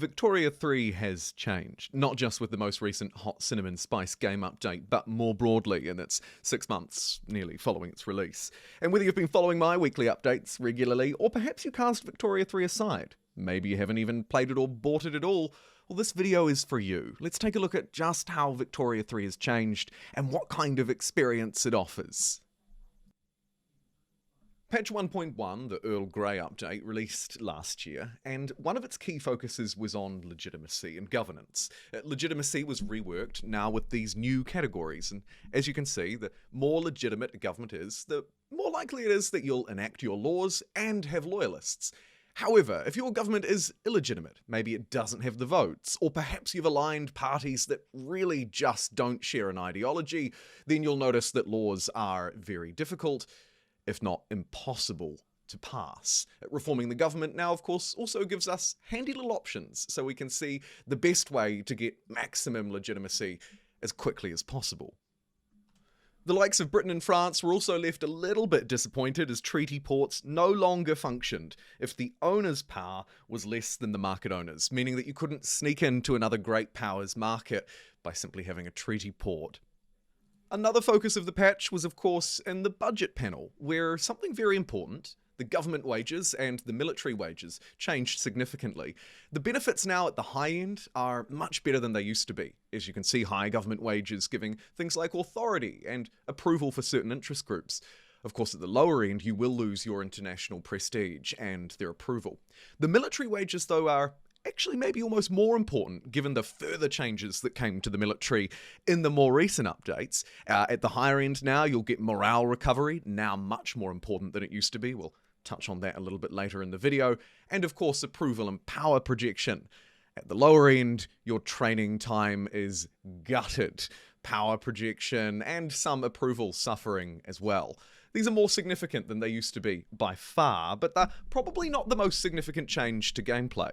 Victoria 3 has changed, not just with the most recent Hot Cinnamon Spice game update, but more broadly in its 6 months nearly following its release. And whether you've been following my weekly updates regularly, or perhaps you cast Victoria 3 aside, maybe you haven't even played it or bought it at all, well, this video is for you. Let's take a look at just how Victoria 3 has changed and what kind of experience it offers. Patch 1.1, the Earl Grey update, released last year, and one of its key focuses was on legitimacy and governance. Legitimacy was reworked now with these new categories, and as you can see, the more legitimate a government is, the more likely it is that you'll enact your laws and have loyalists. However, if your government is illegitimate, maybe it doesn't have the votes, or perhaps you've aligned parties that really just don't share an ideology, then you'll notice that laws are very difficult, if not impossible, to pass. Reforming the government now, of course, also gives us handy little options so we can see the best way to get maximum legitimacy as quickly as possible. The likes of Britain and France were also left a little bit disappointed as treaty ports no longer functioned if the owner's power was less than the market owner's, meaning that you couldn't sneak into another great power's market by simply having a treaty port. Another focus of the patch was, of course, in the budget panel, where something very important, the government wages and the military wages, changed significantly. The benefits now at the high end are much better than they used to be, as you can see high government wages giving things like authority and approval for certain interest groups. Of course, at the lower end, you will lose your international prestige and their approval. The military wages, though, are actually maybe almost more important given the further changes that came to the military in the more recent updates. At the higher end now, you'll get morale recovery, now much more important than it used to be. We'll touch on that a little bit later in the video. And of course, approval and power projection. At the lower end, your training time is gutted. Power projection and some approval suffering as well. These are more significant than they used to be by far, but they're probably not the most significant change to gameplay.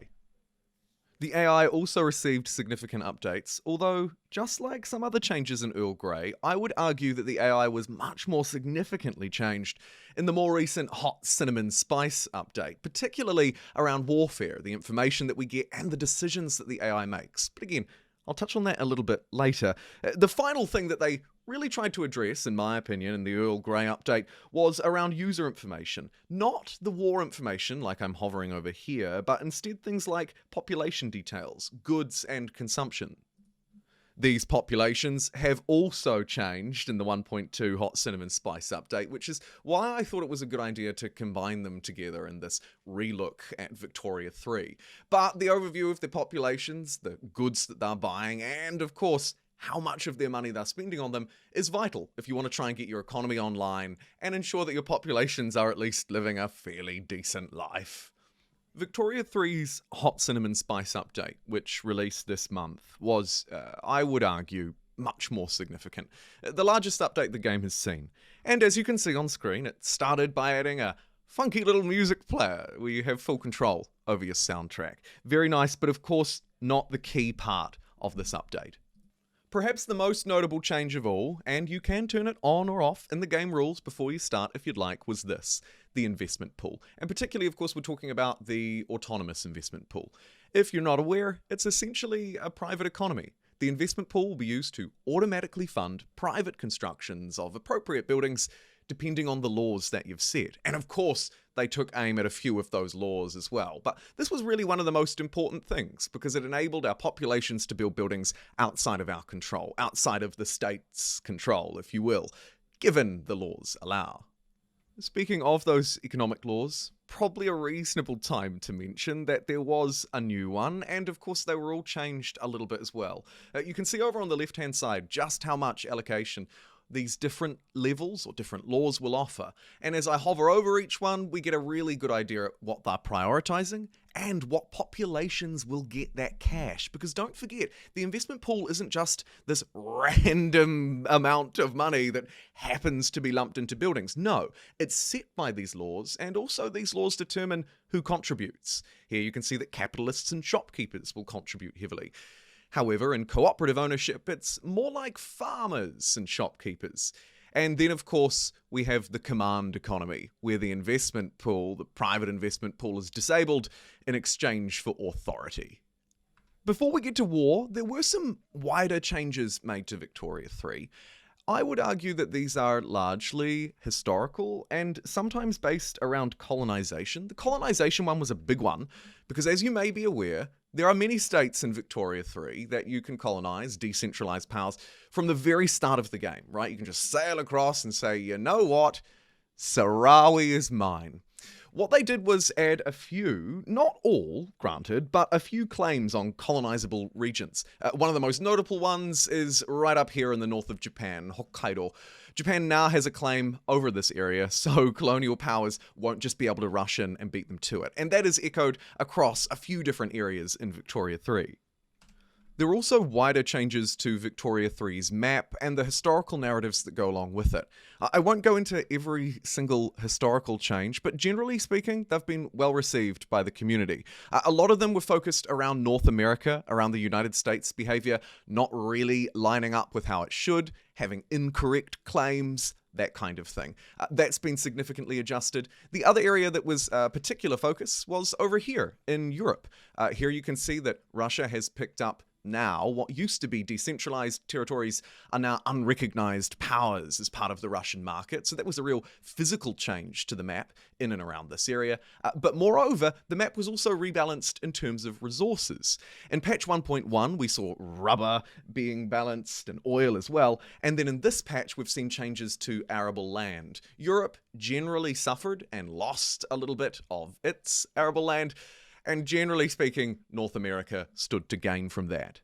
The AI also received significant updates, although, just like some other changes in Earl Grey, I would argue that the AI was much more significantly changed in the more recent Hot Cinnamon Spice update, particularly around warfare, the information that we get, and the decisions that the AI makes. But again, I'll touch on that a little bit later. The final thing that they really tried to address, in my opinion, in the Earl Grey update, was around user information. Not the war information, like I'm hovering over here, but instead things like population details, goods, and consumption. These populations have also changed in the 1.2 Hot Cinnamon Spice update, which is why I thought it was a good idea to combine them together in this relook at Victoria 3. But the overview of the populations, the goods that they're buying, and of course, how much of their money they're spending on them is vital if you want to try and get your economy online and ensure that your populations are at least living a fairly decent life. Victoria 3's Hot Cinnamon Spice update, which released this month, was, I would argue, much more significant. The largest update the game has seen. And as you can see on screen, it started by adding a funky little music player where you have full control over your soundtrack. Very nice, but of course not the key part of this update. Perhaps the most notable change of all, and you can turn it on or off in the game rules before you start if you'd like, was this, the investment pool. And particularly, of course, we're talking about the autonomous investment pool. If you're not aware, it's essentially a private economy. The investment pool will be used to automatically fund private constructions of appropriate buildings depending on the laws that you've set. And of course, they took aim at a few of those laws as well. But this was really one of the most important things because it enabled our populations to build buildings outside of our control, outside of the state's control, if you will, given the laws allow. Speaking of those economic laws, probably a reasonable time to mention that there was a new one, and of course they were all changed a little bit as well. You can see over on the left-hand side just how much allocation these different levels or different laws will offer. And as I hover over each one, we get a really good idea of what they're prioritizing and what populations will get that cash. Because don't forget, the investment pool isn't just this random amount of money that happens to be lumped into buildings. No, it's set by these laws, and also these laws determine who contributes. Here you can see that capitalists and shopkeepers will contribute heavily. However, in cooperative ownership, it's more like farmers and shopkeepers. And then, of course, we have the command economy, where the investment pool, the private investment pool, is disabled in exchange for authority. Before we get to war, there were some wider changes made to Victoria 3. I would argue that these are largely historical and sometimes based around colonization. The colonization one was a big one because, as you may be aware, there are many states in Victoria 3 that you can colonize, decentralized powers, from the very start of the game, right? You can just sail across and say, you know what? Sarawi is mine. What they did was add a few, not all, granted, but a few claims on colonizable regions. One of the most notable ones is right up here in the north of Japan, Hokkaido. Japan now has a claim over this area, so colonial powers won't just be able to rush in and beat them to it. And that is echoed across a few different areas in Victoria 3. There are also wider changes to Victoria 3's map and the historical narratives that go along with it. I won't go into every single historical change, but generally speaking, they've been well received by the community. A lot of them were focused around North America, around the United States behavior, not really lining up with how it should, having incorrect claims, that kind of thing. That's been significantly adjusted. The other area that was a particular focus was over here in Europe. Here you can see that Russia has picked up now, what used to be decentralized territories are now unrecognized powers as part of the Russian market. So that was a real physical change to the map in and around this area. But moreover, the map was also rebalanced in terms of resources. In patch 1.1, we saw rubber being balanced and oil as well. And then in this patch, we've seen changes to arable land. Europe generally suffered and lost a little bit of its arable land. And generally speaking, North America stood to gain from that.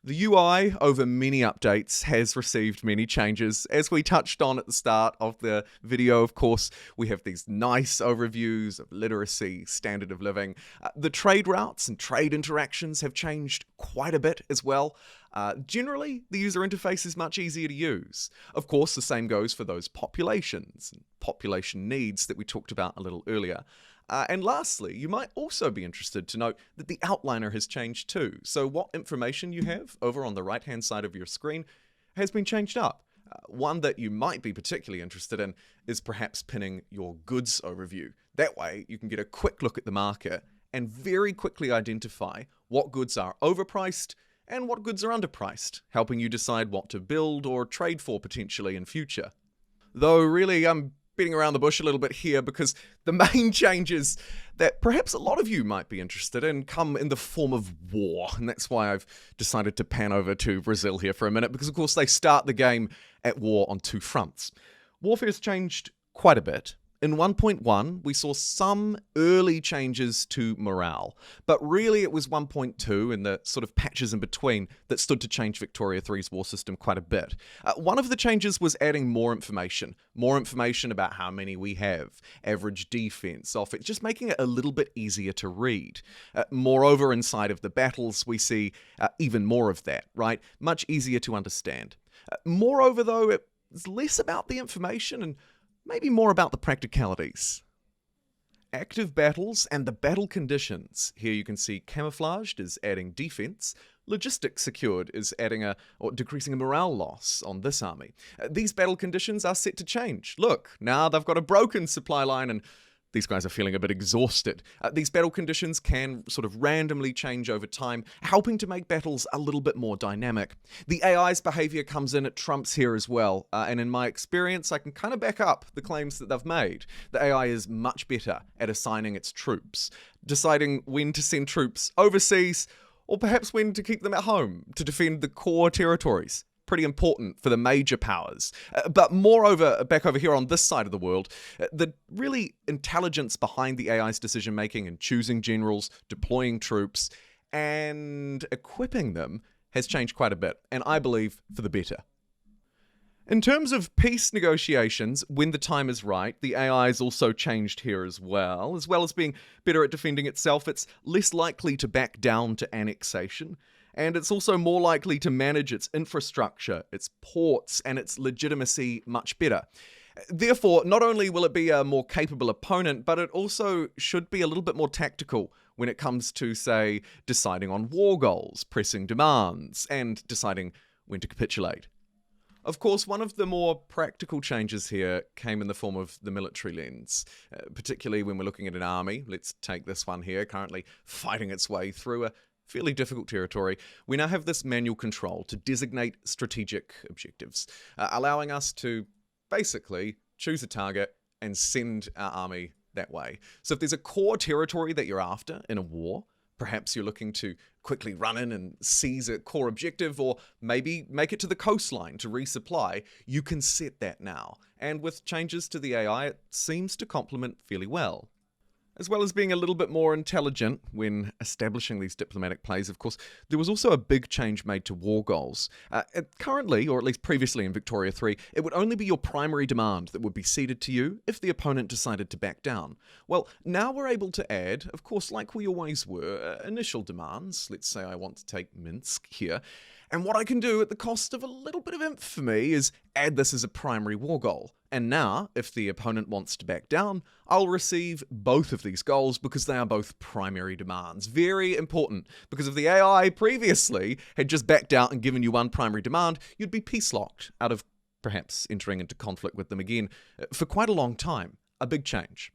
The UI, over many updates, has received many changes. As we touched on at the start of the video, of course, we have these nice overviews of literacy, standard of living. The trade routes and trade interactions have changed quite a bit as well. Generally, the user interface is much easier to use. Of course, the same goes for those populations and population needs that we talked about a little earlier. And lastly, you might also be interested to note that the outliner has changed too. So what information you have over on the right-hand side of your screen has been changed up. One that you might be particularly interested in is perhaps pinning your goods overview. That way, you can get a quick look at the market and very quickly identify what goods are overpriced and what goods are underpriced, helping you decide what to build or trade for potentially in future. Though really, I'm beating around the bush a little bit here because the main changes that perhaps a lot of you might be interested in come in the form of war. And that's why I've decided to pan over to Brazil here for a minute, because of course they start the game at war on two fronts. Warfare's changed quite a bit. In 1.1, we saw some early changes to morale, but really it was 1.2 and the sort of patches in between that stood to change Victoria 3's war system quite a bit. One of the changes was adding more information about how many we have, average defense, offense, just making it a little bit easier to read. Moreover, inside of the battles, we see even more of that, right? Much easier to understand. Moreover, though, it's less about the information and maybe more about the practicalities. Active battles and the battle conditions. Here you can see camouflaged is adding defense. Logistics secured is adding or decreasing a morale loss on this army. These battle conditions are set to change. Look, now they've got a broken supply line and these guys are feeling a bit exhausted. These battle conditions can sort of randomly change over time, helping to make battles a little bit more dynamic. The AI's behavior comes in at trumps here as well, and in my experience, I can kind of back up the claims that they've made. The AI is much better at assigning its troops, deciding when to send troops overseas, or perhaps when to keep them at home to defend the core territories. Pretty important for the major powers. But moreover, back over here on this side of the world, the really intelligence behind the AI's decision making and choosing generals, deploying troops, and equipping them has changed quite a bit, and I believe for the better. In terms of peace negotiations, when the time is right, the AI is also changed here as well as being better at defending itself. It's less likely to back down to annexation. And it's also more likely to manage its infrastructure, its ports, and its legitimacy much better. Therefore, not only will it be a more capable opponent, but it also should be a little bit more tactical when it comes to, say, deciding on war goals, pressing demands, and deciding when to capitulate. Of course, one of the more practical changes here came in the form of the military lens, particularly when we're looking at an army. Let's take this one here, currently fighting its way through a fairly difficult territory, we now have this manual control to designate strategic objectives, allowing us to basically choose a target and send our army that way. So if there's a core territory that you're after in a war, perhaps you're looking to quickly run in and seize a core objective, or maybe make it to the coastline to resupply, you can set that now. And with changes to the AI, it seems to complement fairly well. As well as being a little bit more intelligent when establishing these diplomatic plays, of course, there was also a big change made to war goals. Currently, or at least previously in Victoria 3, it would only be your primary demand that would be ceded to you if the opponent decided to back down. Well, now we're able to add, of course, like we always were, initial demands. Let's say I want to take Minsk here. And what I can do at the cost of a little bit of infamy is add this as a primary war goal. And now, if the opponent wants to back down, I'll receive both of these goals because they are both primary demands. Very important, because if the AI previously had just backed out and given you one primary demand, you'd be peace-locked out of perhaps entering into conflict with them again for quite a long time. A big change.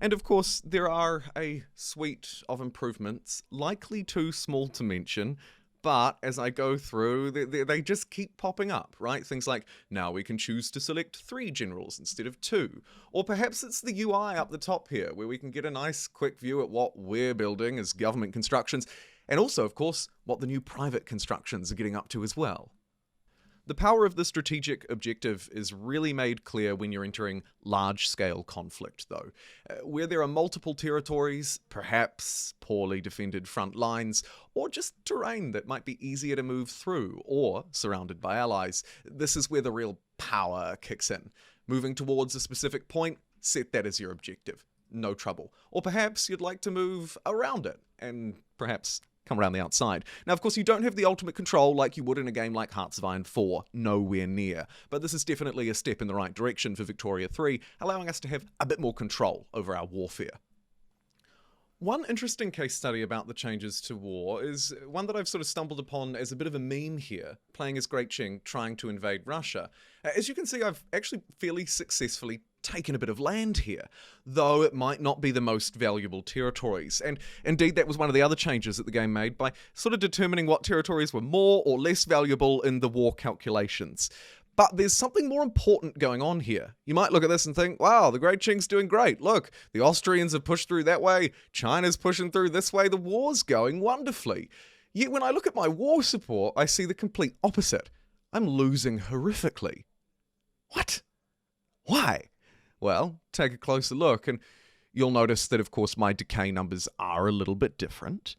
And of course, there are a suite of improvements, likely too small to mention, but as I go through, they just keep popping up, right? Things like, now we can choose to select 3 generals instead of 2. Or perhaps it's the UI up the top here, where we can get a nice quick view at what we're building as government constructions, and also, of course, what the new private constructions are getting up to as well. The power of the strategic objective is really made clear when you're entering large-scale conflict, though. Where there are multiple territories, perhaps poorly defended front lines, or just terrain that might be easier to move through, or surrounded by allies, this is where the real power kicks in. Moving towards a specific point, set that as your objective. No trouble. Or perhaps you'd like to move around it, and perhaps come around the outside. Now, of course, you don't have the ultimate control like you would in a game like Hearts of Iron 4, nowhere near. But this is definitely a step in the right direction for Victoria 3, allowing us to have a bit more control over our warfare. One interesting case study about the changes to war is one that I've sort of stumbled upon as a bit of a meme here, playing as Great Qing trying to invade Russia. As you can see, I've actually fairly successfully taken a bit of land here, though it might not be the most valuable territories. And indeed, that was one of the other changes that the game made by sort of determining what territories were more or less valuable in the war calculations. But there's something more important going on here. You might look at this and think, wow, the Great Qing's doing great. Look, the Austrians have pushed through that way, China's pushing through this way, the war's going wonderfully. Yet when I look at my war support, I see the complete opposite. I'm losing horrifically. What? Why? Well, take a closer look and you'll notice that, of course, my decay numbers are a little bit different.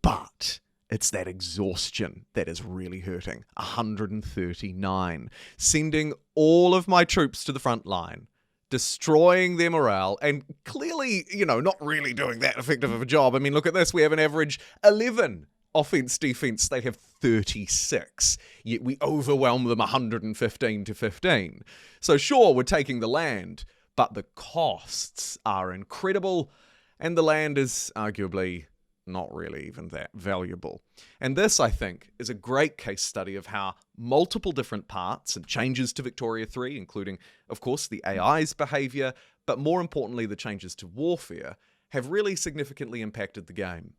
But it's that exhaustion that is really hurting. 139. Sending all of my troops to the front line, destroying their morale, and clearly, not really doing that effective of a job. I mean, look at this. We have an average 11 offense, defense. They have 36. Yet we overwhelm them 115 to 15. So sure, we're taking the land, but the costs are incredible, and the land is arguably not really even that valuable. And this, I think, is a great case study of how multiple different parts and changes to Victoria 3, including, of course, the AI's behavior, but more importantly, the changes to warfare, have really significantly impacted the game.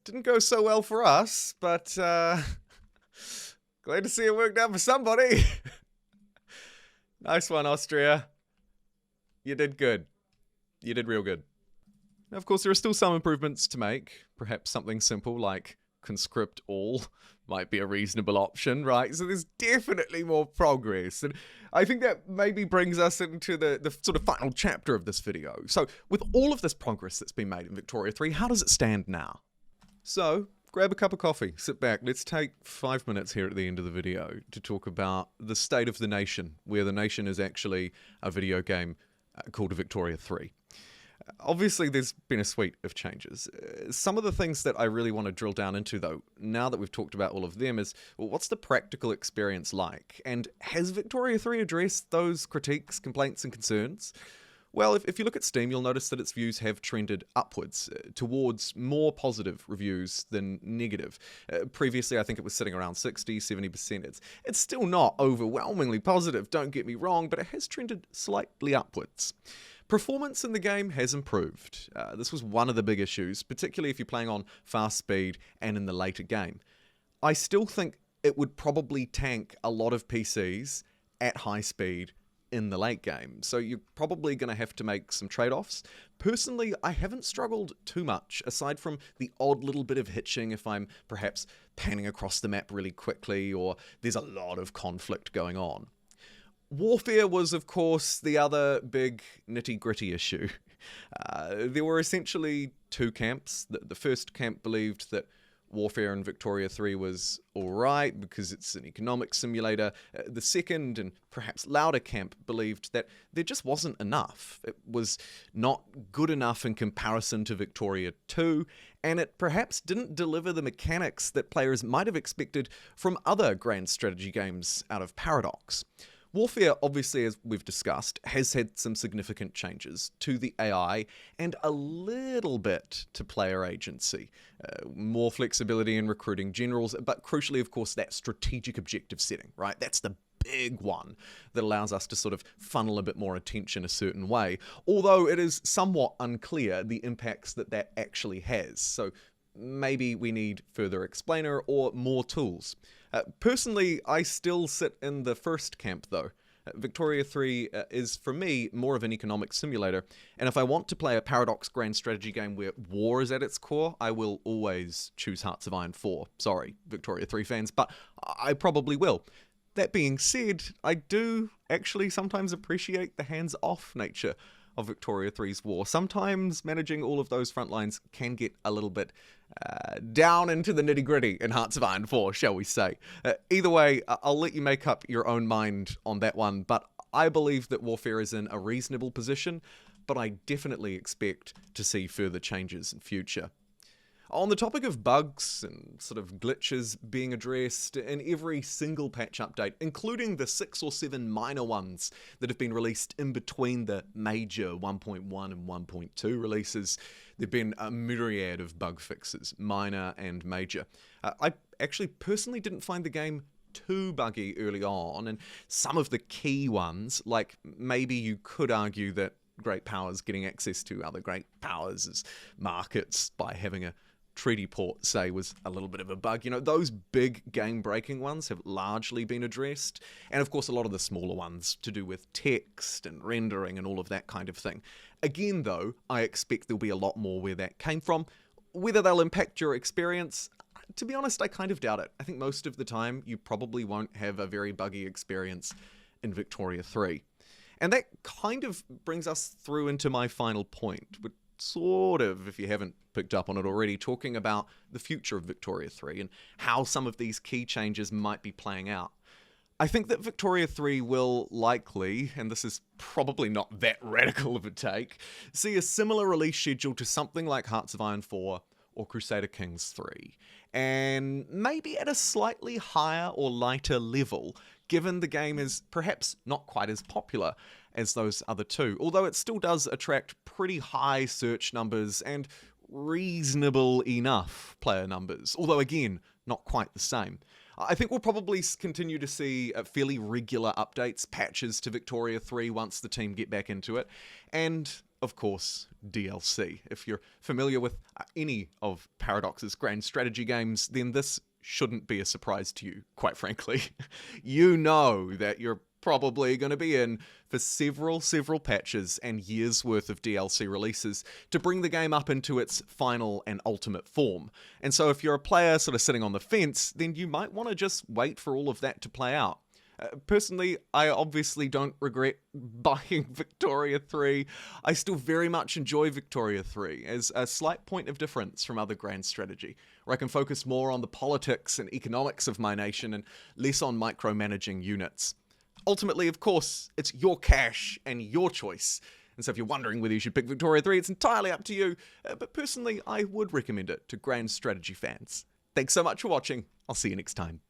Didn't go so well for us, but glad to see it worked out for somebody. Nice one, Austria. You did good. You did real good. Now, of course, there are still some improvements to make. Perhaps something simple like conscript all might be a reasonable option, right? So there's definitely more progress. And I think that maybe brings us into the sort of final chapter of this video. So with all of this progress that's been made in Victoria 3, how does it stand now? So grab a cup of coffee, sit back. Let's take 5 minutes here at the end of the video to talk about the state of the nation, where the nation is actually a video game called Victoria 3. Obviously, there's been a suite of changes. Some of the things that I really want to drill down into, though, now that we've talked about all of them, is, well, what's the practical experience like? And has Victoria 3 addressed those critiques, complaints, and concerns? Well, if you look at Steam, you'll notice that its views have trended upwards towards more positive reviews than negative. Previously, I think it was sitting around 60, 70%. It's still not overwhelmingly positive, don't get me wrong, but it has trended slightly upwards. Performance in the game has improved. This was one of the big issues, particularly if you're playing on fast speed and in the later game. I still think it would probably tank a lot of PCs at high speed in the late game, so you're probably going to have to make some trade-offs. Personally, I haven't struggled too much, aside from the odd little bit of hitching if I'm perhaps panning across the map really quickly or there's a lot of conflict going on. Warfare was, of course, the other big nitty-gritty issue. There were essentially two camps. The first camp believed that Warfare in Victoria 3 was alright because it's an economic simulator. The second, and perhaps louder camp, believed that there just wasn't enough. It was not good enough in comparison to Victoria 2, and it perhaps didn't deliver the mechanics that players might have expected from other grand strategy games out of Paradox. Warfare, obviously, as we've discussed, has had some significant changes to the AI and a little bit to player agency. More flexibility in recruiting generals, but crucially, of course, that strategic objective setting, right? That's the big one that allows us to sort of funnel a bit more attention a certain way, although it is somewhat unclear the impacts that that actually has. So maybe we need further explainer or more tools. Personally, I still sit in the first camp though. Victoria 3 is, for me, more of an economic simulator, and if I want to play a Paradox grand strategy game where war is at its core, I will always choose Hearts of Iron 4. Sorry, Victoria 3 fans, but I probably will. That being said, I do actually sometimes appreciate the hands-off nature of Victoria 3's war. Sometimes managing all of those front lines can get a little bit down into the nitty-gritty in Hearts of Iron 4, shall we say. Either way, I'll let you make up your own mind on that one, but I believe that Warfare is in a reasonable position, but I definitely expect to see further changes in future. On the topic of bugs and sort of glitches being addressed in every single patch update, including the 6 or 7 minor ones that have been released in between the major 1.1 and 1.2 releases, there have been a myriad of bug fixes, minor and major. I actually personally didn't find the game too buggy early on, and some of the key ones, like maybe you could argue that great powers getting access to other great powers as markets by having a treaty port, say, was a little bit of a bug. You know, those big game-breaking ones have largely been addressed, and of course a lot of the smaller ones to do with text and rendering and all of that kind of thing. Again, though, I expect there'll be a lot more where that came from. Whether they'll impact your experience, to be honest, I kind of doubt it. I think most of the time you probably won't have a very buggy experience in Victoria 3. And that kind of brings us through into my final point, which sort of, if you haven't picked up on it already, talking about the future of Victoria 3 and how some of these key changes might be playing out. I think that Victoria 3 will likely, and this is probably not that radical of a take, see a similar release schedule to something like Hearts of Iron 4 or Crusader Kings 3, and maybe at a slightly higher or lighter level, given the game is perhaps not quite as popular as those other two, although it still does attract pretty high search numbers and reasonable enough player numbers, although again, not quite the same. I think we'll probably continue to see fairly regular updates, patches to Victoria 3 once the team get back into it, and of course, DLC. If you're familiar with any of Paradox's grand strategy games, then this shouldn't be a surprise to you, quite frankly. You know that you're probably going to be in for several patches and years worth of DLC releases to bring the game up into its final and ultimate form. And so if you're a player sort of sitting on the fence, then you might want to just wait for all of that to play out. Personally, I obviously don't regret buying Victoria 3. I still very much enjoy Victoria 3 as a slight point of difference from other grand strategy, where I can focus more on the politics and economics of my nation and less on micromanaging units. Ultimately, of course, it's your cash and your choice. And so if you're wondering whether you should pick Victoria 3, it's entirely up to you. But personally, I would recommend it to grand strategy fans. Thanks so much for watching. I'll see you next time.